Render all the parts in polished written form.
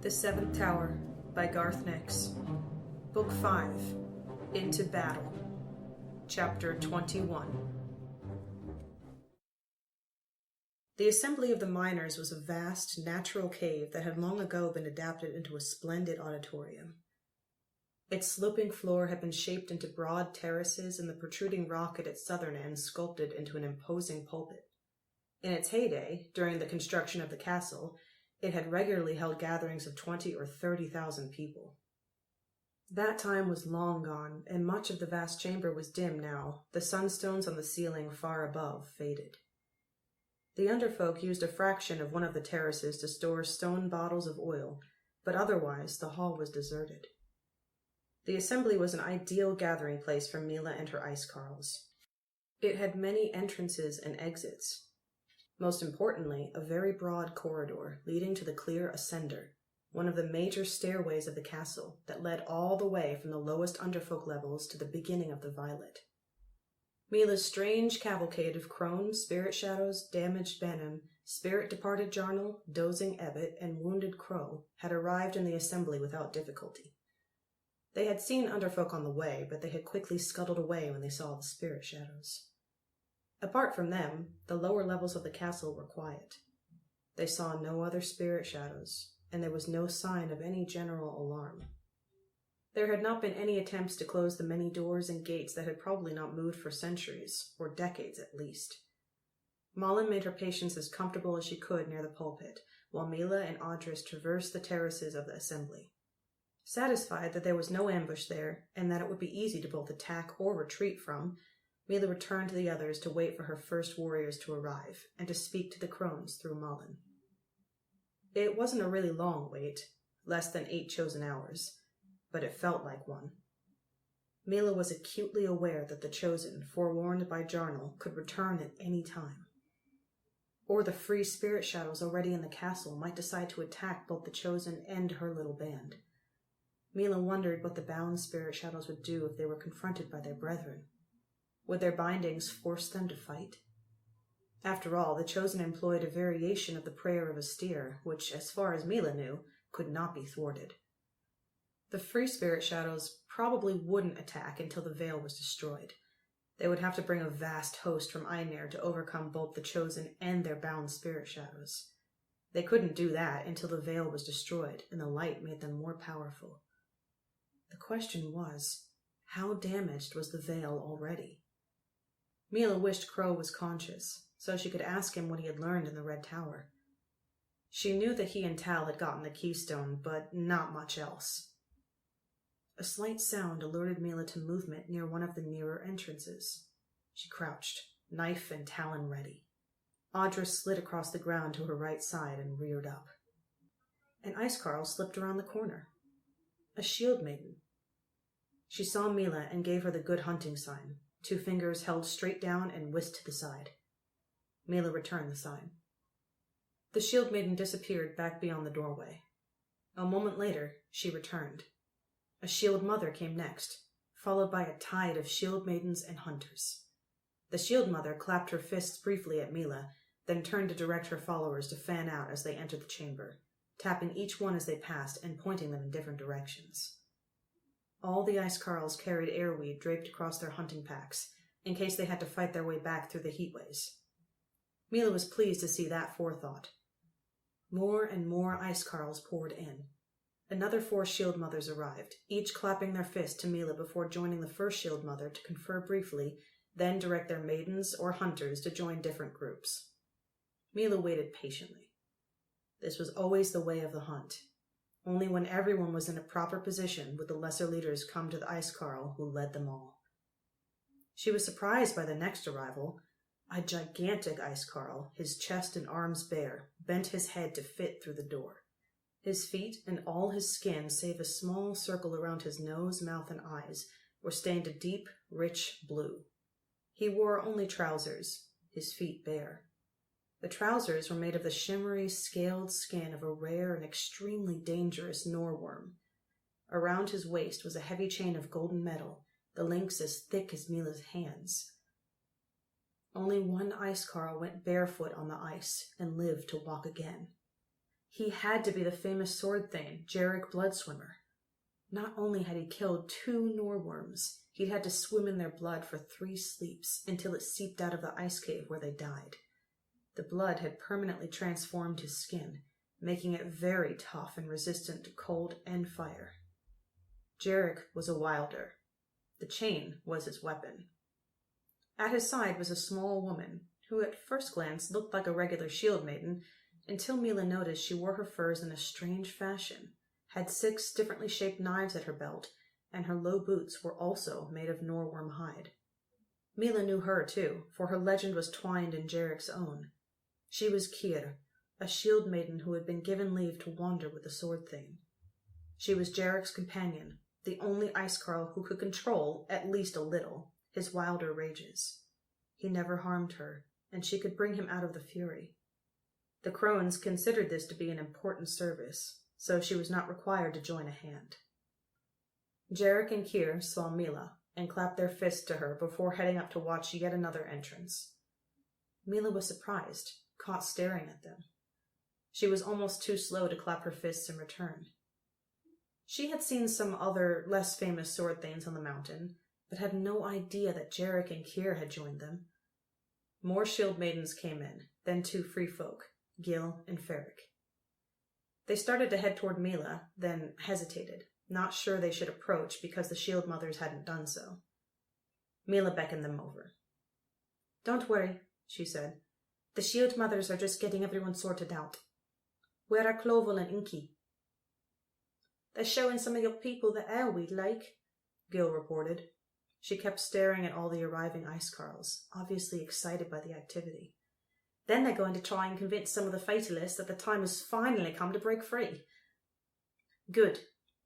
The Seventh Tower by Garth Nix. Book 5. Into Battle. Chapter 21. The Assembly of the Miners was a vast, natural cave that had long ago been adapted into a splendid auditorium. Its sloping floor had been shaped into broad terraces and the protruding rock at its southern end sculpted into an imposing pulpit. In its heyday, during the construction of the castle, it had regularly held gatherings of 20 or 30,000 people. That time was long gone, and much of the vast chamber was dim now, the sunstones on the ceiling far above faded. The underfolk used a fraction of one of the terraces to store stone bottles of oil, but otherwise the hall was deserted. The assembly was an ideal gathering place for Milla and her ice carls. It had many entrances and exits. Most importantly, a very broad corridor leading to the clear ascender, one of the major stairways of the castle that led all the way from the lowest underfolk levels to the beginning of the violet. Milla's strange cavalcade of crone, spirit shadows, damaged Benham, spirit-departed Jarnal, dozing Ebbet, and wounded Crow had arrived in the assembly without difficulty. They had seen underfolk on the way, but they had quickly scuttled away when they saw the spirit shadows. Apart from them, the lower levels of the castle were quiet. They saw no other spirit shadows, and there was no sign of any general alarm. There had not been any attempts to close the many doors and gates that had probably not moved for centuries, or decades at least. Malin made her patients as comfortable as she could near the pulpit, while Milla and Audris traversed the terraces of the assembly. Satisfied that there was no ambush there, and that it would be easy to both attack or retreat from, Milla returned to the others to wait for her first warriors to arrive, and to speak to the crones through Malin. It wasn't a really long wait, less than 8 chosen hours, but it felt like one. Milla was acutely aware that the chosen, forewarned by Jarnal, could return at any time. Or the free spirit shadows already in the castle might decide to attack both the chosen and her little band. Milla wondered what the bound spirit shadows would do if they were confronted by their brethren. Would their bindings force them to fight? After all, the chosen employed a variation of the prayer of a steer, which, as far as Milla knew, could not be thwarted. The free spirit shadows probably wouldn't attack until the veil was destroyed. They would have to bring a vast host from Einir to overcome both the chosen and their bound spirit shadows. They couldn't do that until the veil was destroyed and the light made them more powerful. The question was, how damaged was the veil already? Milla wished Crow was conscious, so she could ask him what he had learned in the Red Tower. She knew that he and Tal had gotten the keystone, but not much else. A slight sound alerted Milla to movement near one of the nearer entrances. She crouched, knife and talon ready. Audra slid across the ground to her right side and reared up. An ice carl slipped around the corner. A shield maiden. She saw Milla and gave her the good hunting sign, 2 fingers held straight down and whisked to the side. Milla returned the sign. The shield maiden disappeared back beyond the doorway. A moment later, she returned. A shield mother came next, followed by a tide of shield maidens and hunters. The shield mother clapped her fists briefly at Milla, then turned to direct her followers to fan out as they entered the chamber, tapping each one as they passed and pointing them in different directions. All the ice carls carried airweed draped across their hunting packs, in case they had to fight their way back through the heatways. Milla was pleased to see that forethought. More and more ice carls poured in. Another 4 shield mothers arrived, each clapping their fist to Milla before joining the first shield mother to confer briefly, then direct their maidens or hunters to join different groups. Milla waited patiently. This was always the way of the hunt. Only when everyone was in a proper position would the lesser leaders come to the ice carl who led them all. She was surprised by the next arrival. A gigantic ice carl, his chest and arms bare, bent his head to fit through the door. His feet and all his skin, save a small circle around his nose, mouth, and eyes, were stained a deep, rich blue. He wore only trousers, his feet bare. The trousers were made of the shimmery, scaled skin of a rare and extremely dangerous Norworm. Around his waist was a heavy chain of golden metal, the links as thick as Milla's hands. Only one ice carl went barefoot on the ice and lived to walk again. He had to be the famous sword thane, Jarek Bloodswimmer. Not only had he killed 2 Norworms, he'd had to swim in their blood for 3 sleeps until it seeped out of the ice cave where they died. The blood had permanently transformed his skin, making it very tough and resistant to cold and fire. Jarek was a wilder. The chain was his weapon. At his side was a small woman, who at first glance looked like a regular shield maiden, until Milla noticed she wore her furs in a strange fashion, had 6 differently shaped knives at her belt, and her low boots were also made of Norworm hide. Milla knew her, too, for her legend was twined in Jarek's own. She was Kyr, a shield maiden who had been given leave to wander with the sword thane. She was Jarek's companion, the only Icecarl who could control, at least a little, his wilder rages. He never harmed her, and she could bring him out of the fury. The crones considered this to be an important service, so she was not required to join a hand. Jarek and Kyr saw Milla and clapped their fists to her before heading up to watch yet another entrance. Milla was surprised, caught staring at them. She was almost too slow to clap her fists in return. She had seen some other, less famous sword thanes on the mountain, but had no idea that Jarek and Kyr had joined them. More shield maidens came in, then 2 free folk, Gil and Ferric. They started to head toward Milla, then hesitated, not sure they should approach because the shield mothers hadn't done so. Milla beckoned them over. "Don't worry," she said. "The shield mothers are just getting everyone sorted out. Where are Clovel and Inky?" "They're showing some of your people the air we'd like," Gil reported. She kept staring at all the arriving Icecarls, obviously excited by the activity. "Then they're going to try and convince some of the Fatalists that the time has finally come to break free." "Good,"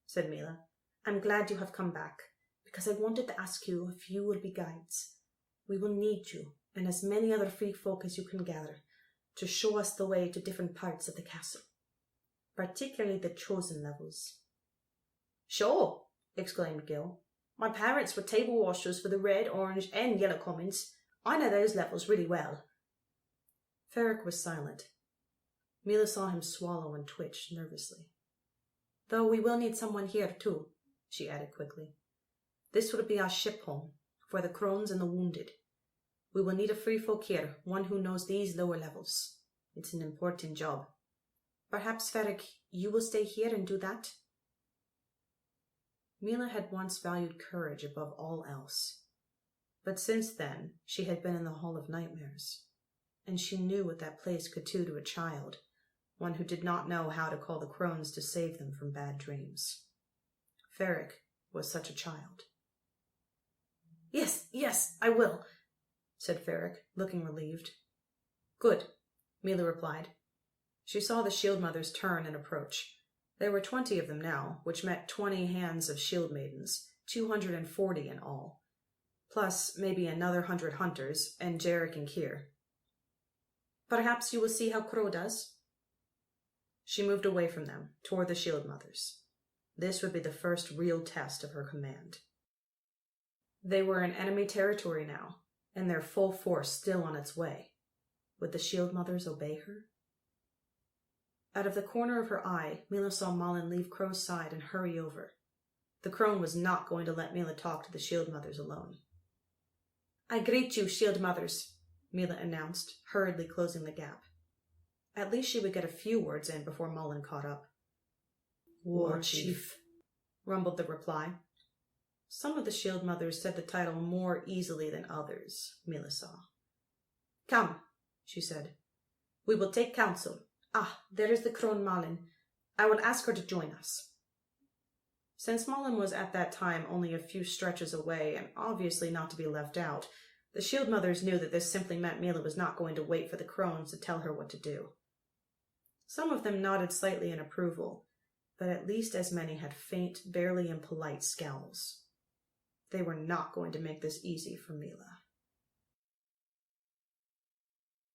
said Milla. "I'm glad you have come back, because I wanted to ask you if you will be guides. We will need you, and as many other free folk as you can gather, to show us the way to different parts of the castle, particularly the chosen levels." "Sure," exclaimed Gil. "My parents were table washers for the red, orange, and yellow commons. I know those levels really well." Ferric was silent. Milla saw him swallow and twitch nervously. "Though we will need someone here, too," she added quickly. "This will be our ship home, for the crones and the wounded. We will need a free folk here, one who knows these lower levels. It's an important job. Perhaps, Ferric, you will stay here and do that?" Milla had once valued courage above all else, but since then she had been in the Hall of Nightmares, and she knew what that place could do to a child, one who did not know how to call the crones to save them from bad dreams. Ferric was such a child. Yes, I will," said Ferric, looking relieved. "Good," Milla replied. She saw the shield mothers turn and approach. There were 20 of them now, which met 20 hands of shield maidens, 240 in all, plus maybe another 100 hunters, and Jarek and Kyr. "Perhaps you will see how Crow does." She moved away from them, toward the shield mothers. This would be the first real test of her command. They were in enemy territory now, and their full force still on its way. Would the shield mothers obey her? Out of the corner of her eye, Milla saw Malin leave Crow's side and hurry over. The crone was not going to let Milla talk to the shield mothers alone. "I greet you, shield mothers," Milla announced, hurriedly closing the gap. At least she would get a few words in before Malin caught up. "War Chief," rumbled the reply. Some of the shield mothers said the title more easily than others, Milla saw. "Come," she said. "We will take counsel. Ah, there is the crone Malin. I will ask her to join us." Since Malin was at that time only a few stretches away and obviously not to be left out, the shield mothers knew that this simply meant Milla was not going to wait for the crones to tell her what to do. Some of them nodded slightly in approval, but at least as many had faint, barely impolite scowls. They were not going to make this easy for Milla.